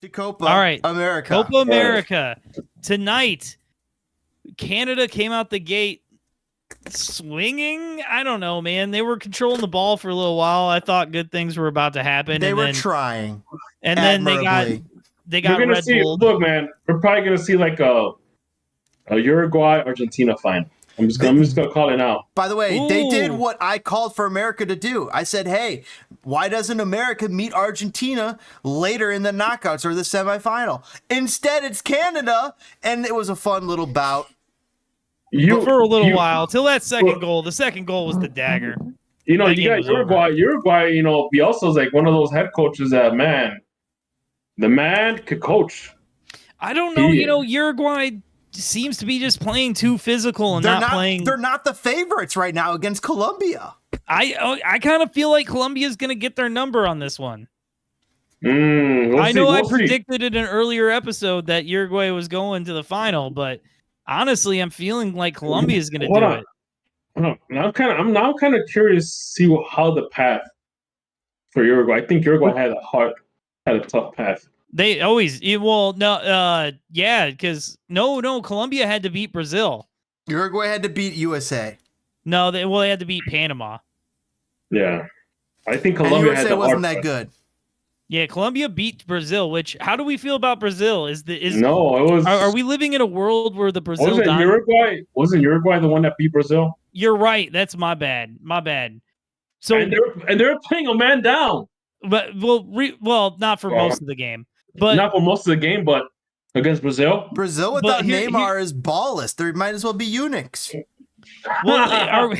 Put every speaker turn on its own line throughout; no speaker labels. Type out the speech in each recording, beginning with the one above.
To Copa
All right.
America.
Copa America. Tonight, Canada came out the gate swinging. I don't know, man. They were controlling the ball for a little while. I thought good things were about to happen.
They were trying.
And then they got
We're
Red Bull.
Look, man, we're probably gonna see like a Uruguay Argentina final. I'm just gonna call it out.
By the way, they did what I called for America to do. I said, hey, why doesn't America meet Argentina later in the knockouts or the semifinal? Instead, it's Canada, and it was a fun little bout.
For a little while, till that second goal. The second goal was the dagger.
You got Uruguay. Uruguay, Bielsa's like one of those head coaches that, man, the man could coach.
I don't know. Uruguay seems to be just playing too physical and not playing.
They're not the favorites right now against Colombia.
I kind of feel like Colombia's going to get their number on this one.
I
predicted in an earlier episode that Uruguay was going to the final, but honestly, I'm feeling like Colombia is going to do it.
I'm now kind of curious to see how the path for Uruguay. I think Uruguay had a tough path.
They always because Colombia had to beat Brazil.
Uruguay had to beat USA.
No, they had to beat Panama.
Yeah, I think Colombia
USA wasn't that good.
Yeah, Colombia beat Brazil. Which, how do we feel about Brazil? Are we living in a world where the Brazil
wasn't Uruguay the one that beat Brazil?
You're right. That's my bad. So
and they're playing a man down.
But not for most of the game. But
not for most of the game, but against Brazil.
Brazil without Neymar is ballless. They might as well be eunuchs.
Well,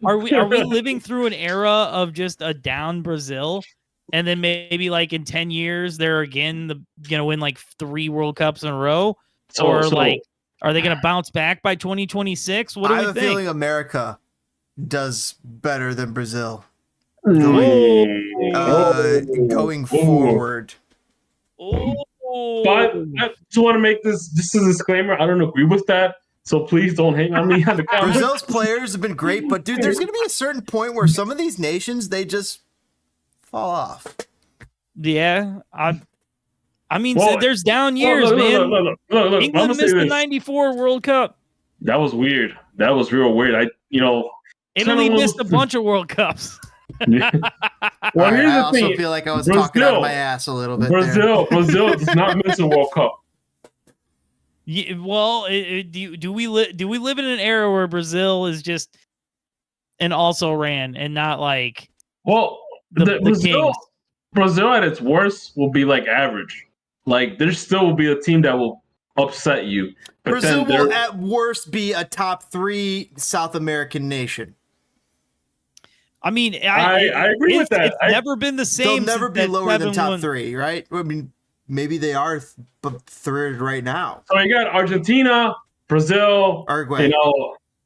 are we living through an era of just a down Brazil, and then maybe like in 10 years they're again win like 3 World Cups in a row, are they going to bounce back by 2026? What do we think?
I have a feeling America does better than Brazil going forward.
But I just want to make this a disclaimer. I don't agree with that, so please don't hate on me on the comments.
Brazil's players have been great, but dude, there's going to be a certain point where some of these nations, they just fall off.
Yeah, there's down years, man.
Look,
England missed the '94 World Cup.
That was weird. That was real weird.
Italy missed a bunch of World Cups.
Well, here's the thing. I also feel like I was talking out of my ass a little bit.
Brazil does not miss a World Cup.
Yeah, well, do we live in an era where Brazil is just an also ran and not like
Brazil at its worst will be like average. Like there still will be a team that will upset you. But
Brazil will at worst be a top 3 South American nation.
I mean,
I agree with that.
It's never been the same.
They'll never be lower than top 3, right? I mean, maybe they are third right now.
So you got Argentina, Brazil,
Uruguay.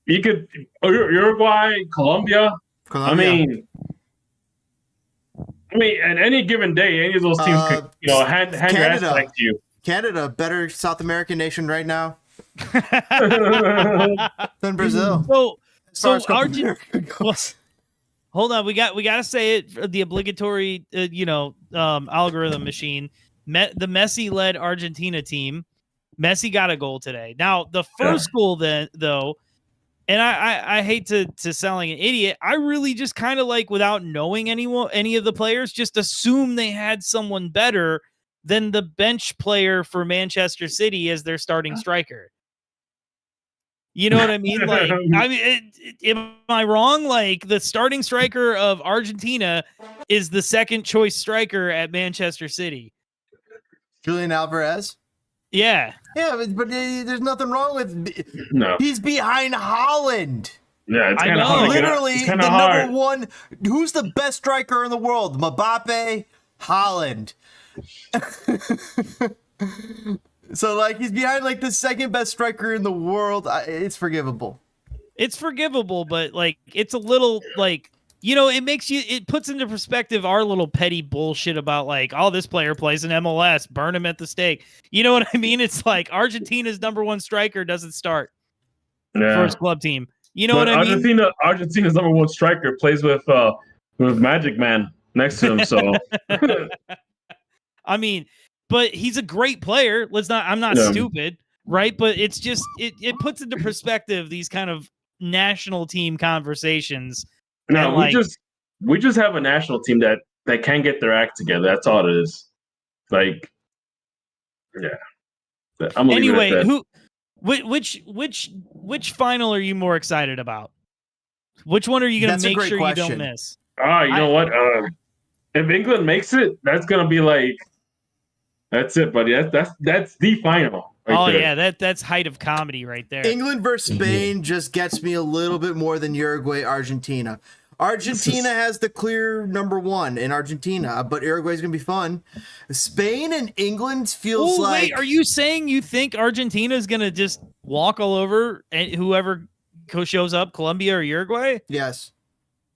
You could Uruguay, Colombia. I mean, at any given day, any of those teams could, hand your ass back to you.
Canada, better South American nation right now than Brazil.
So Argentina. Hold on, we got to say it. The obligatory, algorithm machine. The Messi-led Argentina team. Messi got a goal today. Now the first goal, though, and I hate to sound like an idiot. I really just kind of without knowing any of the players, just assume they had someone better than the bench player for Manchester City as their starting striker. You know what I mean? Am I wrong? Like the starting striker of Argentina is the second choice striker at Manchester City.
Julian Alvarez?
Yeah.
Yeah, but there's nothing wrong with...
No.
He's behind Holland.
Yeah, it's kind of hard.
Literally, the number one... Who's the best striker in the world? Mbappe? Holland. So, he's behind, the second best striker in the world. It's forgivable.
It's forgivable, but, it's a little, it puts into perspective our little petty bullshit about, this player plays in MLS, burn him at the stake. You know what I mean? It's Argentina's number one striker doesn't start for his club team. You know what I mean?
Argentina's number one striker plays with Magic Man next to him, so...
I mean... but he's a great player. I'm not stupid, right? But it's just it puts into perspective these kind of national team conversations.
No, we just have a national team that can get their act together. That's all it is. Like, yeah. I'm gonna leave it at
that. Which final are you more excited about? Which one are you going to make sure you don't miss?
You know what? If England makes it, that's gonna be like, that's it, buddy. That's the final. Right there.
Yeah, that's height of comedy right there.
England versus Spain just gets me a little bit more than Uruguay, Argentina. Argentina has the clear number one in Argentina, but Uruguay's gonna be fun. Spain and England feels like.
Wait, are you saying you think Argentina is gonna just walk all over whoever shows up, Colombia or Uruguay?
Yes.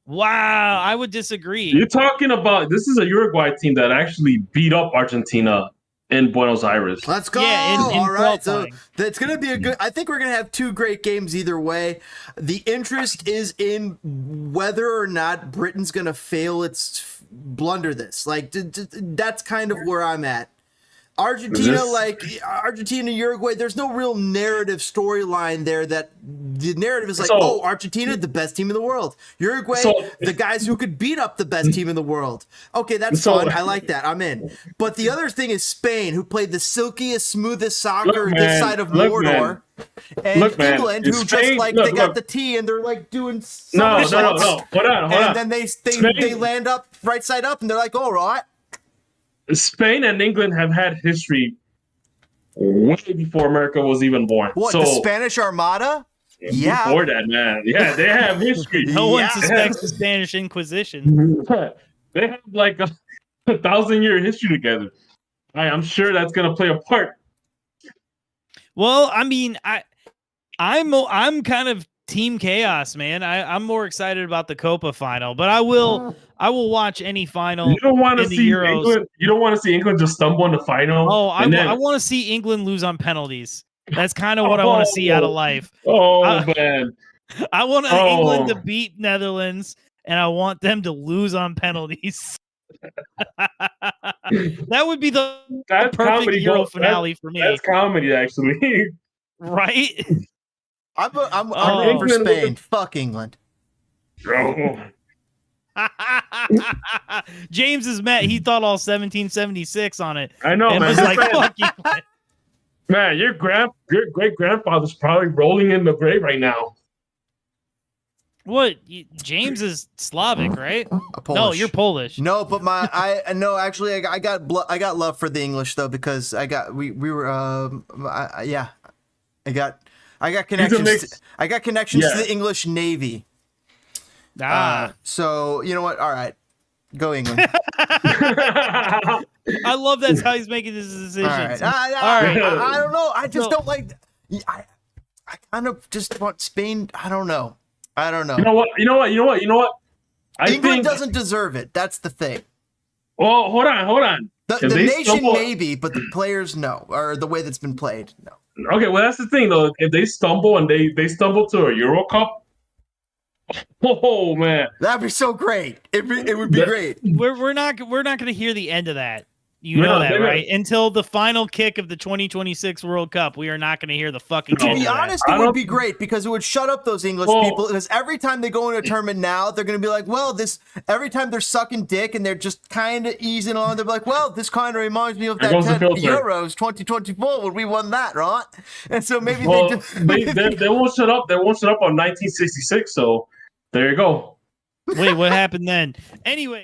Wow, I would disagree.
You're talking about, this is a Uruguay team that actually beat up Argentina in Buenos Aires.
Let's go.
Yeah,
all right. So that's going to be a good, I think we're going to have two great games either way. The interest is in whether or not Britain's going to fail its blunder this. Like, that's kind of where I'm at. Argentina, Uruguay, there's no real narrative storyline there. That the narrative is like, Argentina, the best team in the world. Uruguay, the guys who could beat up the best team in the world. Okay, that's fun. I like that. I'm in. But the other thing is Spain, who played the silkiest, smoothest soccer this side of Mordor. And England, who they got the tea and they're like doing
no. Hold on.
And then they land up right side up and they're like, all right.
Spain and England have had history way before America was even born.
What, the Spanish Armada? Yeah.
Before that, man. Yeah, they have history.
No one suspects the Spanish Inquisition.
They have like a 1,000-year history together. I'm sure that's going to play a part.
Well, I mean, I'm kind of Team Chaos, man. I'm more excited about the Copa final, but I will watch any final.
You don't want to see England. You don't want to see England just stumble in the final.
Oh, I want to see England lose on penalties. That's kind of what I want to see out of life.
Man,
I want England to beat Netherlands, and I want them to lose on penalties. That would be the perfect
comedy,
Euro finale for me.
That's comedy, actually.
Right?
I'm rooting for Spain. Fuck England.
James is mad. He thought all 1776 on it.
I know,
and
man.
was like, fuck England.
Man, your great grandfather's probably rolling in the grave right now.
What? James is Slavic, right?
Polish.
No, you're Polish.
No, but I got love for the English though, because I got connections. I got connections to the English Navy. So you know what? All right, go England.
I love that's how he's making his decisions.
All right. I don't know. I just don't like. I kind of just want Spain. I don't know. You know what? England doesn't deserve it. That's the thing.
Well, hold on.
The nation maybe, but the players no, or the way that's been played no.
Okay, well that's the thing though. If they stumble and they stumble to a Euro Cup, oh man,
that'd be so great. It would be great.
We're not going to hear the end of that. You know that, right? Until the final kick of the 2026 World Cup, we are not going to hear the fucking end of that.
To be honest, it would be great because it would shut up those English people. Because every time they go in a tournament now, they're going to be like, well, every time they're sucking dick and they're just kind of easing on, they're like, well, this kind of reminds me of that 10 Euros 2024 when we won that, right? And so maybe
they won't shut up. They won't shut up on 1966. So there you go.
Wait, what happened then? Anyway.